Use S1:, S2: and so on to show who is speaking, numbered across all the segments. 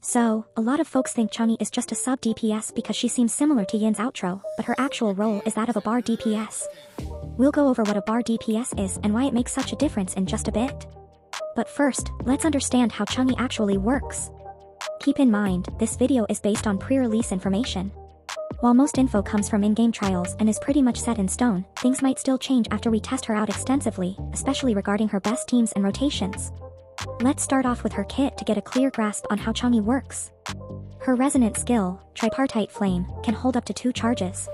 S1: So, a lot of folks think Changli is just a sub DPS because she seems similar to Yin's outro, but her actual role is that of a bar DPS. We'll go over what a bar DPS is and why it makes such a difference in just a bit. But first, let's understand how Changli actually works. Keep in mind, this video is based on pre-release information. While most info comes from in-game trials and is pretty much set in stone, things might still change after we test her out extensively, especially regarding her best teams and rotations. Let's start off with her kit to get a clear grasp on how Changli works. Her resonant skill, Tripartite Flame, can hold up to 2 charges.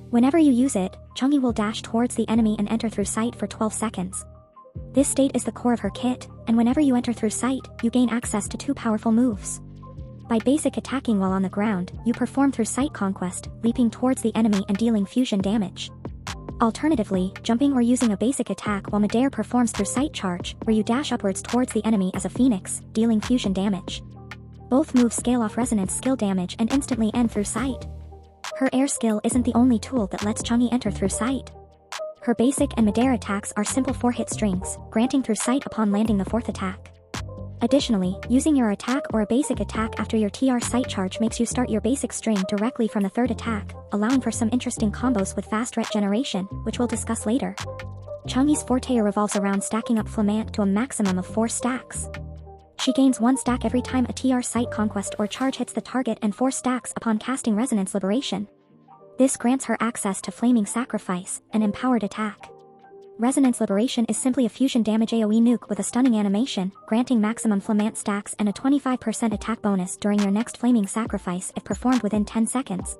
S1: Whenever you use it, Changli will dash towards the enemy and enter through sight for 12 seconds. This state is the core of her kit, and whenever you enter through sight, you gain access to 2 powerful moves. By basic attacking while on the ground, you perform through sight conquest, leaping towards the enemy and dealing fusion damage. Alternatively, jumping or using a basic attack while midair performs through sight charge, where you dash upwards towards the enemy as a phoenix, dealing fusion damage. Both moves scale off resonance skill damage and instantly end through sight. Her air skill isn't the only tool that lets Changli enter through sight. Her basic and midair attacks are simple 4-hit strings, granting through sight upon landing the 4th attack. Additionally, using your attack or a basic attack after your TR sight charge makes you start your basic string directly from the 3rd attack, allowing for some interesting combos with fast regeneration, which we'll discuss later. Changli's forte revolves around stacking up Flamant to a maximum of 4 stacks. She gains 1 stack every time a TR sight conquest or charge hits the target and 4 stacks upon casting Resonance Liberation. This grants her access to Flaming Sacrifice, an empowered attack. Resonance Liberation is simply a fusion damage AoE nuke with a stunning animation, granting maximum Flamant stacks and a 25% attack bonus during your next Flaming Sacrifice if performed within 10 seconds.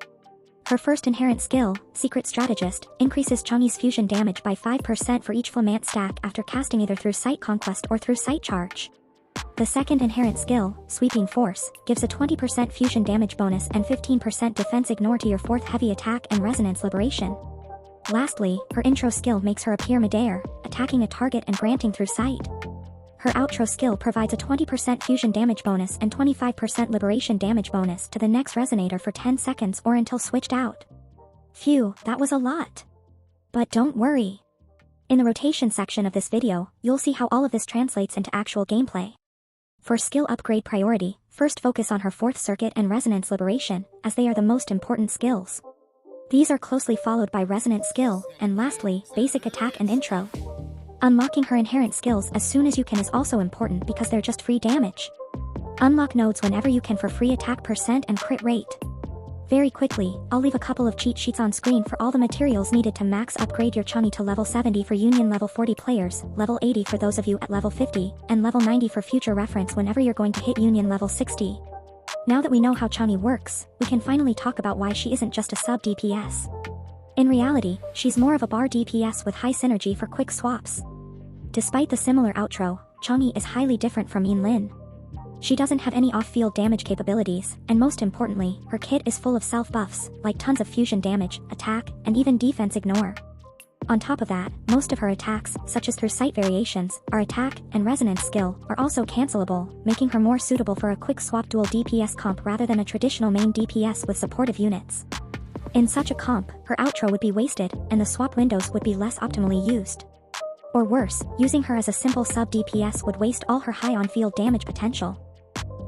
S1: Her first inherent skill, Secret Strategist, increases Changli's fusion damage by 5% for each Flamant stack after casting either through Sight Conquest or through Sight Charge. The second inherent skill, Sweeping Force, gives a 20% fusion damage bonus and 15% defense ignore to your 4th heavy attack and Resonance Liberation. Lastly, her intro skill makes her appear midair, attacking a target and granting through sight. Her outro skill provides a 20% fusion damage bonus and 25% liberation damage bonus to the next resonator for 10 seconds or until switched out. Phew, that was a lot. But don't worry. In the rotation section of this video, you'll see how all of this translates into actual gameplay. For skill upgrade priority, first focus on her 4th circuit and Resonance Liberation, as they are the most important skills. These are closely followed by Resonant Skill, and lastly, Basic Attack and Intro. Unlocking her inherent skills as soon as you can is also important because they're just free damage. Unlock nodes whenever you can for free attack percent and crit rate. Very quickly, I'll leave a couple of cheat sheets on screen for all the materials needed to max upgrade your Changli to level 70 for Union level 40 players, level 80 for those of you at level 50, and level 90 for future reference whenever you're going to hit Union level 60. Now that we know how Changli works, we can finally talk about why she isn't just a sub DPS. In reality, she's more of a bar DPS with high synergy for quick swaps. Despite the similar outro, Changli is highly different from Yin. She doesn't have any off-field damage capabilities, and most importantly, her kit is full of self-buffs, like tons of fusion damage, attack, and even defense ignore. On top of that, most of her attacks, such as through sight variations, our attack and resonance skill, are also cancelable, making her more suitable for a quick swap dual DPS comp rather than a traditional main DPS with supportive units. In such a comp, her outro would be wasted, and the swap windows would be less optimally used. Or worse, using her as a simple sub DPS would waste all her high on-field damage potential.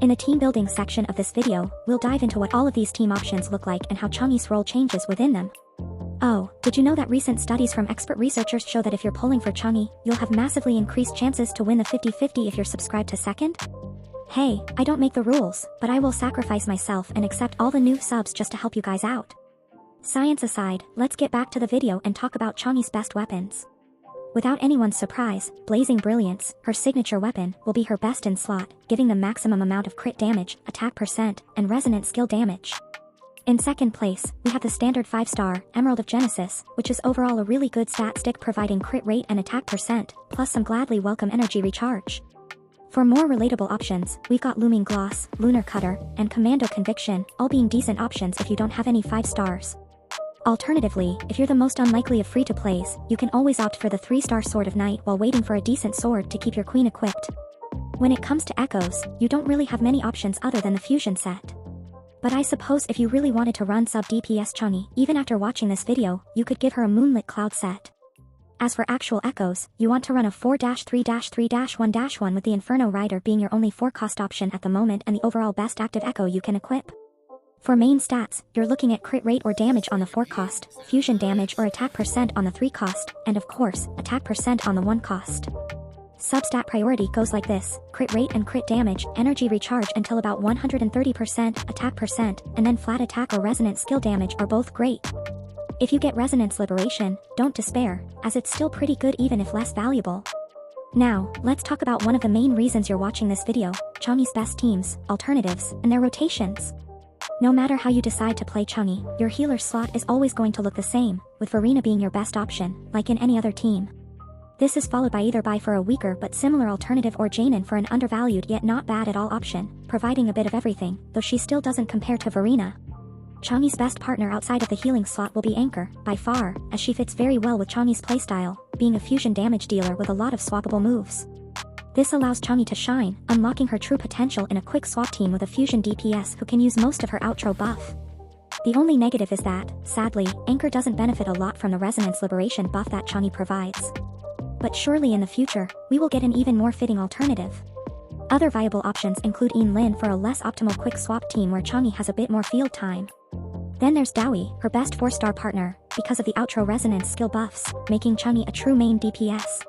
S1: In the team building section of this video, we'll dive into what all of these team options look like and how Changli's role changes within them. Oh, did you know that recent studies from expert researchers show that if you're pulling for Changli, you'll have massively increased chances to win the 50-50 if you're subscribed to second? Hey, I don't make the rules, but I will sacrifice myself and accept all the new subs just to help you guys out. Science aside, let's get back to the video and talk about Changli's best weapons. Without anyone's surprise, Blazing Brilliance, her signature weapon, will be her best in slot, giving the maximum amount of crit damage, attack percent, and resonant skill damage. In second place, we have the standard 5-star, Emerald of Genesis, which is overall a really good stat stick providing crit rate and attack percent, plus some gladly welcome energy recharge. For more relatable options, we've got Looming Gloss, Lunar Cutter, and Commando Conviction, all being decent options if you don't have any 5 stars. Alternatively, if you're the most unlikely of free-to-plays, you can always opt for the 3-star Sword of Night while waiting for a decent sword to keep your queen equipped. When it comes to echoes, you don't really have many options other than the fusion set. But I suppose if you really wanted to run sub DPS Changli, even after watching this video, you could give her a Moonlit Cloud set. As for actual echoes, you want to run a 4-3-3-1-1 with the Inferno Rider being your only 4-cost option at the moment and the overall best active echo you can equip. For main stats, you're looking at crit rate or damage on the 4-cost, fusion damage or attack percent on the 3-cost, and of course, attack percent on the 1-cost. Substat priority goes like this: crit rate and crit damage, energy recharge until about 130%, attack percent, and then flat attack or resonance skill damage are both great. If you get Resonance Liberation, don't despair, as it's still pretty good even if less valuable. Now, let's talk about one of the main reasons you're watching this video, Changli's best teams, alternatives, and their rotations. No matter how you decide to play Changli, your healer slot is always going to look the same, with Verena being your best option, like in any other team. This is followed by either Bai for a weaker but similar alternative or Janan for an undervalued yet not bad at all option, providing a bit of everything, though she still doesn't compare to Verena. Changli's best partner outside of the healing slot will be Anchor, by far, as she fits very well with Changli's playstyle, being a fusion damage dealer with a lot of swappable moves. This allows Changli to shine, unlocking her true potential in a quick swap team with a fusion DPS who can use most of her outro buff. The only negative is that, sadly, Anchor doesn't benefit a lot from the Resonance Liberation buff that Changli provides. But surely in the future, we will get an even more fitting alternative. Other viable options include Lin for a less optimal quick swap team where Changli has a bit more field time. Then there's Dawi, her best 4-star partner, because of the outro resonance skill buffs, making Changli a true main DPS.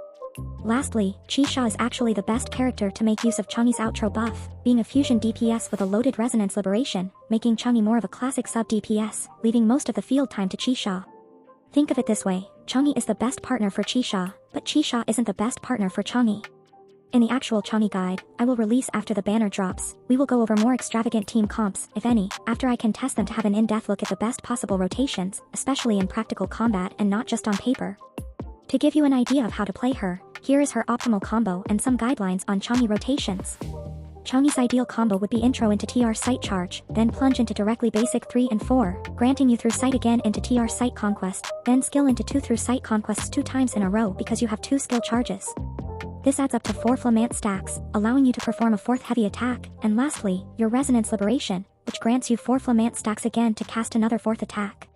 S1: Lastly, Chisha is actually the best character to make use of Changli's outro buff, being a fusion DPS with a loaded Resonance Liberation, making Changli more of a classic sub DPS, leaving most of the field time to Chisha. Think of it this way, Changli is the best partner for Chisha, but Chisha isn't the best partner for Changli. In the actual Changli guide, I will release after the banner drops, we will go over more extravagant team comps, if any, after I can test them to have an in-depth look at the best possible rotations, especially in practical combat and not just on paper. To give you an idea of how to play her, here is her optimal combo and some guidelines on Changli rotations. Changli's ideal combo would be intro into TR Sight Charge, then plunge into directly basic 3 and 4, granting you through Sight again into TR Sight Conquest, then skill into 2 through Sight Conquests 2 times in a row because you have 2 skill charges. This adds up to 4 Flamant stacks, allowing you to perform a 4th heavy attack, and lastly, your Resonance Liberation, which grants you 4 Flamant stacks again to cast another 4th attack.